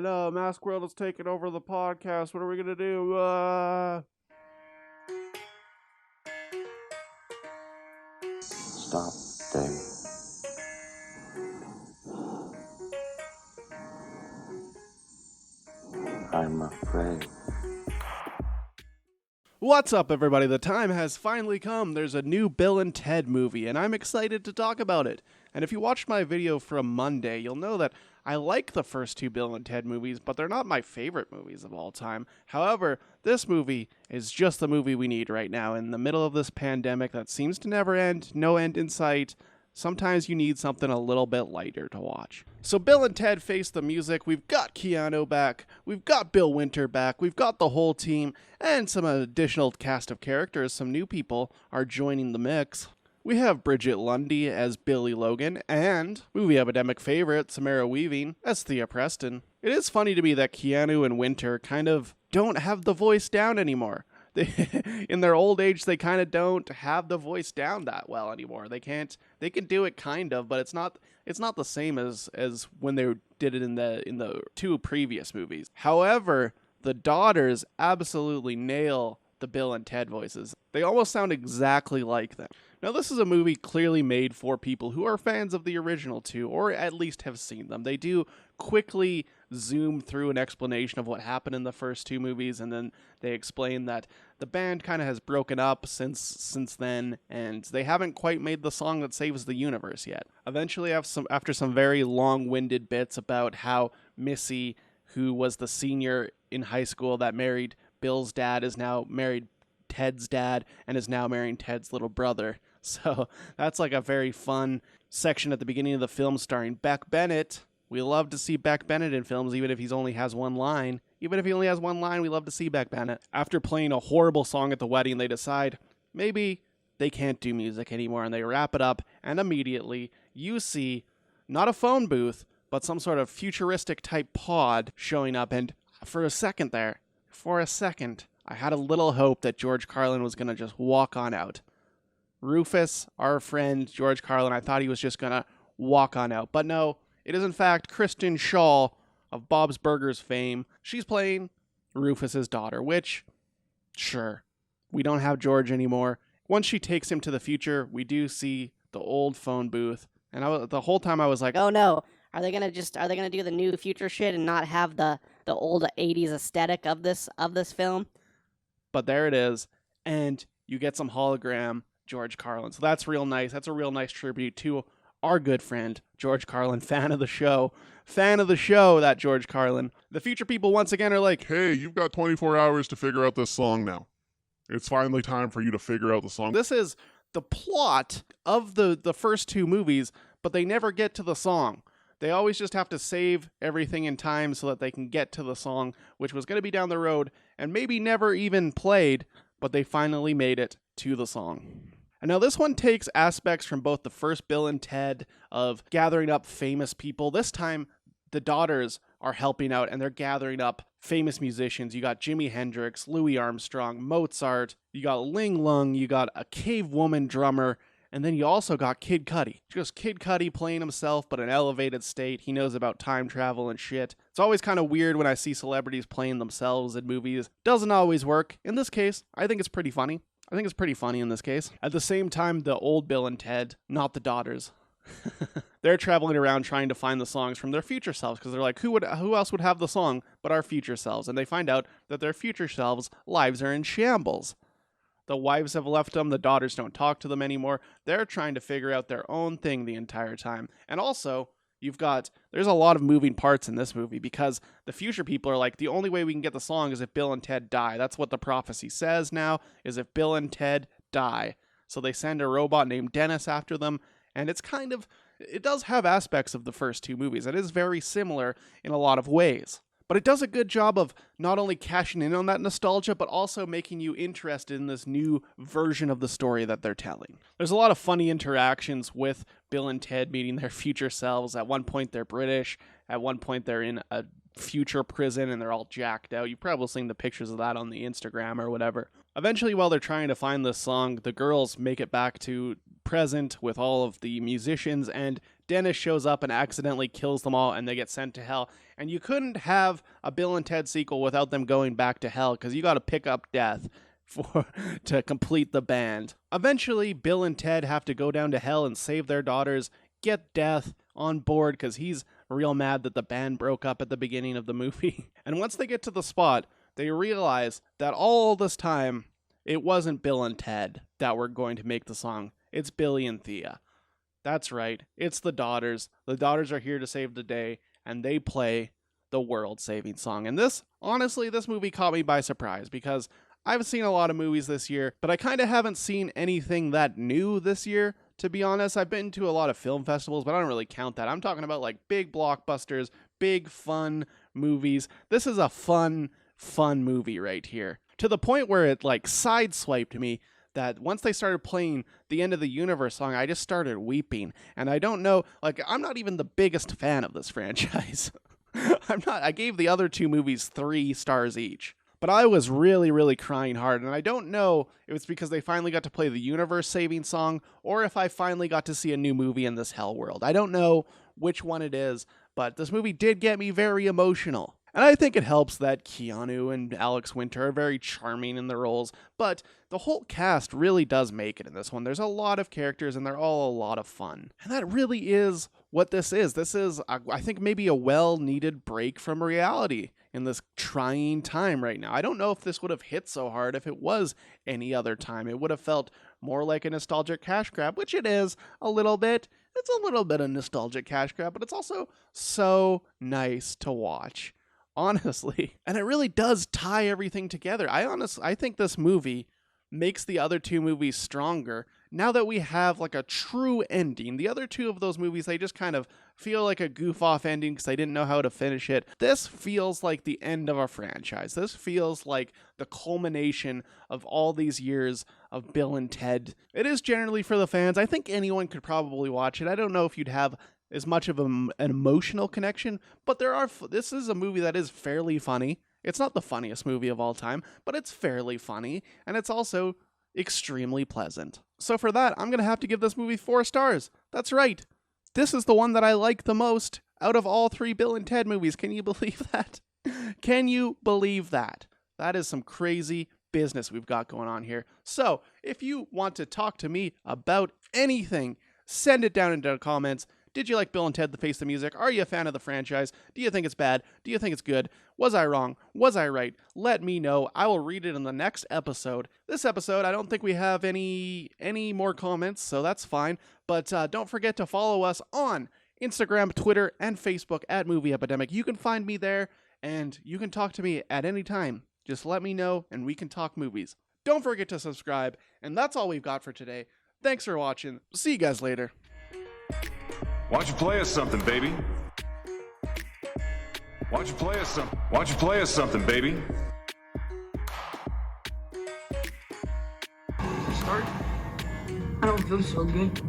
No, Mask World is taking over the podcast. What are we gonna do? Stop, Dave. I'm afraid. What's up, everybody? The time has finally come. There's a new Bill and Ted movie, and I'm excited to talk about it. And if you watched my video from Monday, you'll know that I like the first two Bill and Ted movies, but they're not my favorite movies of all time. However, this movie is just the movie we need right now in the middle of this pandemic that seems to never end, no end in sight. Sometimes you need something a little bit lighter to watch. So Bill and Ted Face the Music, we've got Keanu back, we've got Bill Winter back, we've got the whole team, and some additional cast of characters. Some new people are joining the mix. We have Bridget Lundy as Billy Logan, and movie Epidemic favorite Samara Weaving as Thea Preston. It is funny to me that Keanu and Winter kind of don't have the voice down anymore. In their old age, they kind of don't have the voice down that well anymore. They can do it kind of, but it's not the same as when they did it in the two previous movies. However, the daughters absolutely nail the Bill and Ted voices. They almost sound exactly like them. Now, this is a movie clearly made for people who are fans of the original two, or at least have seen them. They do quickly zoom through an explanation of what happened in the first two movies, and then they explain that the band kind of has broken up since then, and they haven't quite made the song that saves the universe yet. Eventually, after some very long-winded bits about how Missy, who was the senior in high school that married Bill's dad, is now married Ted's dad and is now marrying Ted's little brother. So that's like a very fun section at the beginning of the film starring Beck Bennett. We love to see Beck Bennett in films, even if he only has one line. Even if he only has one line, we love to see Beck Bennett. After playing a horrible song at the wedding, they decide maybe they can't do music anymore, and they wrap it up, and immediately you see not a phone booth, but some sort of futuristic type pod showing up, and for a second, I had a little hope that George Carlin was going to just walk on out. Rufus, our friend George Carlin, I thought he was just going to walk on out. But no, it is in fact Kristen Schaal of Bob's Burgers fame. She's playing Rufus's daughter, which, sure, we don't have George anymore. Once she takes him to the future, we do see the old phone booth. And the whole time I was like, oh no, are they gonna do the new future shit and not have the old 80s aesthetic of this film? But there it is, and you get some hologram George Carlin. So that's real nice. That's a real nice tribute to our good friend, George Carlin, fan of the show, that George Carlin. The future people once again are like, hey, you've got 24 hours to figure out this song now. It's finally time for you to figure out the song. This is the plot of the first two movies, but they never get to the song. They always just have to save everything in time so that they can get to the song, which was going to be down the road and maybe never even played, but they finally made it to the song. And now this one takes aspects from both the first Bill and Ted of gathering up famous people. This time, the daughters are helping out and they're gathering up famous musicians. You got Jimi Hendrix, Louis Armstrong, Mozart, you got Ling Lung, you got a cave woman drummer, and then you also got Kid Cudi. Just Kid Cudi playing himself, but in an elevated state. He knows about time travel and shit. It's always kind of weird when I see celebrities playing themselves in movies. Doesn't always work. In this case, I think it's pretty funny. In this case. At the same time, the old Bill and Ted, not the daughters, they're traveling around trying to find the songs from their future selves, because they're like, who else would have the song but our future selves? And they find out that their future selves' lives are in shambles. The wives have left them. The daughters don't talk to them anymore. They're trying to figure out their own thing the entire time. And also, there's a lot of moving parts in this movie, because the future people are like, the only way we can get the song is if Bill and Ted die. That's what the prophecy says now, is if Bill and Ted die. So they send a robot named Dennis after them. And it does have aspects of the first two movies. It is very similar in a lot of ways. But it does a good job of not only cashing in on that nostalgia, but also making you interested in this new version of the story that they're telling. There's a lot of funny interactions with Bill and Ted meeting their future selves. At one point, they're British. At one point, they're in a future prison and they're all jacked out. You've probably seen the pictures of that on the Instagram or whatever. Eventually, while they're trying to find this song, the girls make it back to present with all of the musicians, and Dennis shows up and accidentally kills them all, and they get sent to hell. And you couldn't have a Bill and Ted sequel without them going back to hell, because you got to pick up death to complete the band. Eventually, Bill and Ted have to go down to hell and save their daughters, get Death on board because he's real mad that the band broke up at the beginning of the movie. And once they get to the spot, they realize that all this time, it wasn't Bill and Ted that were going to make the song. It's Billy and Thea. That's right. It's the daughters. The daughters are here to save the day, and they play the world-saving song. And this, honestly, this movie caught me by surprise because I've seen a lot of movies this year, but I kind of haven't seen anything that new this year, to be honest. I've been to a lot of film festivals, but I don't really count that. I'm talking about like big blockbusters, big fun movies. This is a fun movie right here. To the point where it like sideswiped me that once they started playing the End of the Universe song, I just started weeping. And I don't know, like, I'm not even the biggest fan of this franchise. I gave the other two movies 3 stars each. But I was really, really crying hard, and I don't know if it's because they finally got to play the universe-saving song, or if I finally got to see a new movie in this hell world. I don't know which one it is, but this movie did get me very emotional. And I think it helps that Keanu and Alex Winter are very charming in the roles, but the whole cast really does make it in this one. There's a lot of characters, and they're all a lot of fun. And that really is what this is. This is, I think, maybe a well-needed break from reality in this trying time right now. I don't know if this would have hit so hard if it was any other time. It would have felt more like a nostalgic cash grab, which it is a little bit. It's a little bit of nostalgic cash grab, but it's also so nice to watch, honestly. And it really does tie everything together. I think this movie makes the other two movies stronger now that we have like a true ending. The other two of those movies, they just kind of feel like a goof off ending because they didn't know how to finish it. This feels like the end of a franchise. This feels like the culmination of all these years of Bill and Ted. It is generally for the fans. I think anyone could probably watch it. I don't know if you'd have as much of an emotional connection, but this is a movie that is fairly funny. It's not the funniest movie of all time, but it's fairly funny, and it's also extremely pleasant. So for that, I'm going to have to give this movie 4 stars. That's right. This is the one that I like the most out of all 3 Bill and Ted movies. Can you believe that? Can you believe that? That is some crazy business we've got going on here. So if you want to talk to me about anything, send it down into the comments. Did you like Bill and Ted the Face the Music? Are you a fan of the franchise? Do you think it's bad? Do you think it's good? Was I wrong? Was I right? Let me know. I will read it in the next episode. This episode, I don't think we have any more comments, so that's fine. But don't forget to follow us on Instagram, Twitter, and Facebook at Movie Epidemic. You can find me there, and you can talk to me at any time. Just let me know, and we can talk movies. Don't forget to subscribe, and that's all we've got for today. Thanks for watching. See you guys later. Why don't you play us something, baby? Why don't you play us something, baby? Start? I don't feel so good.